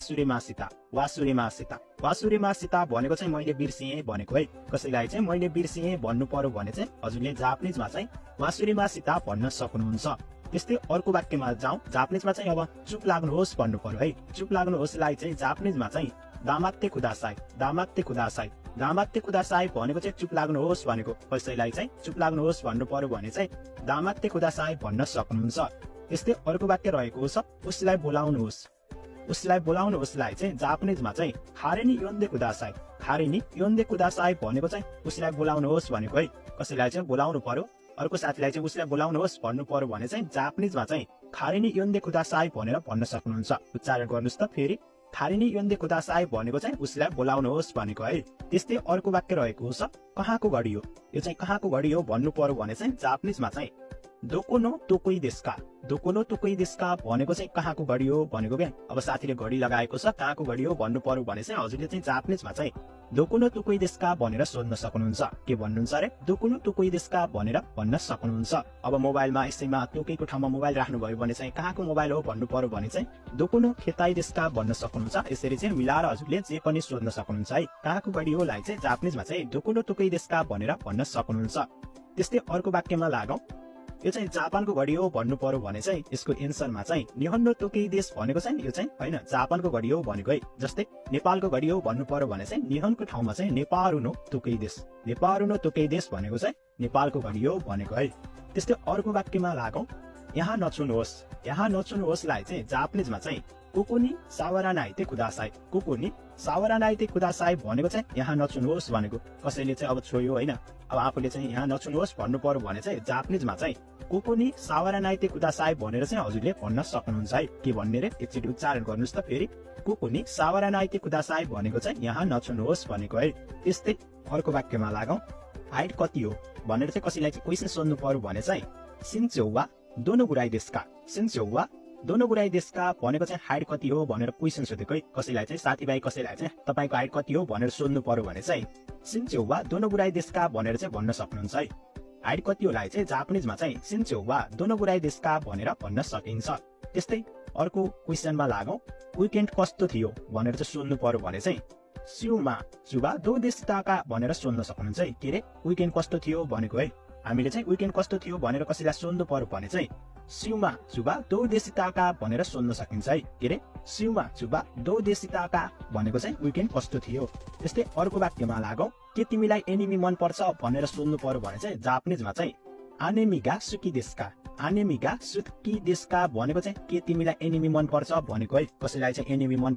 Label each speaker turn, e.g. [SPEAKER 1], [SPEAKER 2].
[SPEAKER 1] वासुरेमासिता वासुरेमासिता वासुरेमासिता भनेको चाहिँ मैले बिर्सिएँ भनेको है। कसैलाई चाहिँ मैले बिर्सिएँ भन्नु पर्यो भने चाहिँ हजुरले जापानिजमा चाहिँ वासुरेमासिता भन्न सक्नुहुन्छ। त्यस्तै अर्को वाक्यमा जाउँ। जापानिजमा चाहिँ अब चुप लाग्नुहोस् भन्नु पर्यो है। चुप लाग्नुहोस्लाई चाहिँ जापानिजमा चाहिँ दामात्ते कुदासाई दामात्ते कुदासाई दामात्ते कुदासाई भनेको चाहिँ चुप लाग्नुहोस् भनेको। कसैलाई चाहिँ चुप लाग्नुहोस् भन्नु पर्यो भने चाहिँ दामात्ते कुदासाई भन्न सक्नुहुन्छ। त्यस्तै अर्को वाक्य रहेको छ उसलाई बोलाउनुहोस्। उसलाई बोलाउनुहोस्लाई चाहिँ जापानिजमा चाहिँ खारेनी योन्दे कुदासाई खारेनी योन्दे कुदासाई भनेको चाहिँ उसलाई बोलाउनुहोस् भनेको है। कसैलाई चाहिँ बोलाउनु पर्यो, अर्को साथीलाई चाहिँ उसलाई बोलाउनुहोस् भन्नु पर्यो भने चाहिँ जापानिजमा चाहिँ खारेनी योन्दे कुदासाई भनेर भन्न सक्नुहुन्छ। उच्चारण गर्नुहोस् त फेरि। खारेनी योन्दे कुदासाई भनेको चाहिँ उसलाई बोलाउनुहोस् भनेको है। त्यस्तै अर्को वाक्य रहेको छ कहाँको घडी हो। यो चाहिँ कहाँको घडी हो भन्नु पर्यो भने चाहिँ जापानिजमा चाहिँ दोको नो तोकोई देस्का दोको नो तोकोई देस्का भनेको चाहिँ कहाँको घडी हो भनेको क्या। अब साथीले घडी लगाएको छ कहाँको घडी हो भन्नु पर्यो भने चाहिँ हजुरले चाहिँ जापानिजमा चाहिँ दोको नो तोकोई देस्का भनेर सोध्न सक्नुहुन्छ। के भन्नुहुन्छ अरे दोको नो तोकोई देस्का भनेर भन्न सक्नुहुन्छ। अब मोबाइलमा यसैमा तोकेको ठाउँमा मोबाइल राख्नुभयो भने चाहिँ कहाँको मोबाइल हो भन्नु पर्यो भने चाहिँ दोको नो खेताई देस्का भन्न सक्नुहुन्छ। यसरी चाहिँ मिलाएर हजुरले जे पनि सोध्न सक्नुहुन्छ है। कहाँको घडी होलाई चाहिँ जापानिजमा चाहिँ दोको नो तोकोई देस्का भनेर भन्न सक्नुहुन्छ। त्यस्तै अर्को वाक्यमा लागौँ। यो चाहिँ जापानको घडी हो भन्नु पर्यो भने चाहिँ यसको एन्सरमा चाहिँ निहन्नो तोकेई देश भनेको चाहिँ यो चाहिँ हैन जापानको घडी हो भनेको है। जस्तै नेपालको घडी हो भन्नु पर्यो भने चाहिँ निहनको ठाउँमा चाहिँ नेपारुनो तोकेई देश नेपारुनो तोकेई देश भनेको चाहिँ नेपालको घडी हो भनेको है। त्यस्तै अर्को वाक्यमा लागौँ। यहाँ नछुनुहोस्। यहाँ नछुनुहोस्लाई चाहिँ जापानिजमा चाहिँ कुकुनी सावरानाइते कुदासाई कुकुनी सावरानाइते कुदासाई भनेको चाहिँ यहाँ नछुनुहोस् भनेको। कसैले चाहिँ अब छोयो हैन, अब आफूले चाहिँ यहाँ नछुनुहोस् भन्नु पर्यो भने चाहिँ जापानिजमा चाहिँ कुकुनी सावरानाइते कुदासाई भनेर चाहिँ हजुरले भन्न सक्नुहुन्छ है। के भन्ने रे एकचोटि उच्चारण गर्नुहोस् त फेरि। कुकुनी सावरानाइते कुदासाई भनेको चाहिँ यहाँ नछुनुहोस् भनेको है। त्यस्तै अर्को वाक्यमा लागौँ। हाइट कति हो भनेर चाहिँ कसैलाई चाहिँ क्वेसन सोध्नु पर्यो भने चाहिँ सिन्चौवा दोनो गुराई देशका सिन्चौवा दोनो गुराई देशका भनेको चाहिँ हाइट कति हो भनेर क्वेसन सोधेको है। कसैलाई चाहिँ साथीभाइ कसैलाई चाहिँ तपाईँको हाइट कति हो भनेर सोध्नु पर्यो भने चाहिँ सिन्चौवा दोनो गुराई देशका भनेर चाहिँ भन्न सक्नुहुन्छ है। हाइट कति होलाई चाहिँ जापानिजमा चाहिँ सिन्चौवा दोनो गुराई देशका भनेर भन्न सकिन्छ। त्यस्तै अर्को क्वेसनमा लागौँ। विकेन्ड कस्तो थियो भनेर चाहिँ सोध्नु पर्यो भने चाहिँ सिउमा सुबा दो देशका भनेर सोध्न सक्नुहुन्छ है। के रे विकेन्ड कस्तो थियो भनेको है। हामीले चाहिँ विकेन्ड कस्तो थियो भनेर कसैलाई सोध्नु पर्यो भने चाहिँ सिउमा सुबा दो देशिताका भनेर सोध्न सकिन्छ है। के रे सिउमा सुबा दो देशिताका भनेको चाहिँ विकेन्ड कस्तो थियो। त्यस्तै अर्को वाक्यमा लागौँ। के तिमीलाई एनिमी मन पर्छ भनेर सोध्नु पर्यो भने चाहिँ जापानिजमा चाहिँ आनेमिगा सुकी देशका आनेमिगा सुकी देशका भनेको चाहिँ के तिमीलाई एनिमी मन पर्छ भनेको है। कसैलाई चाहिँ एनिमी मन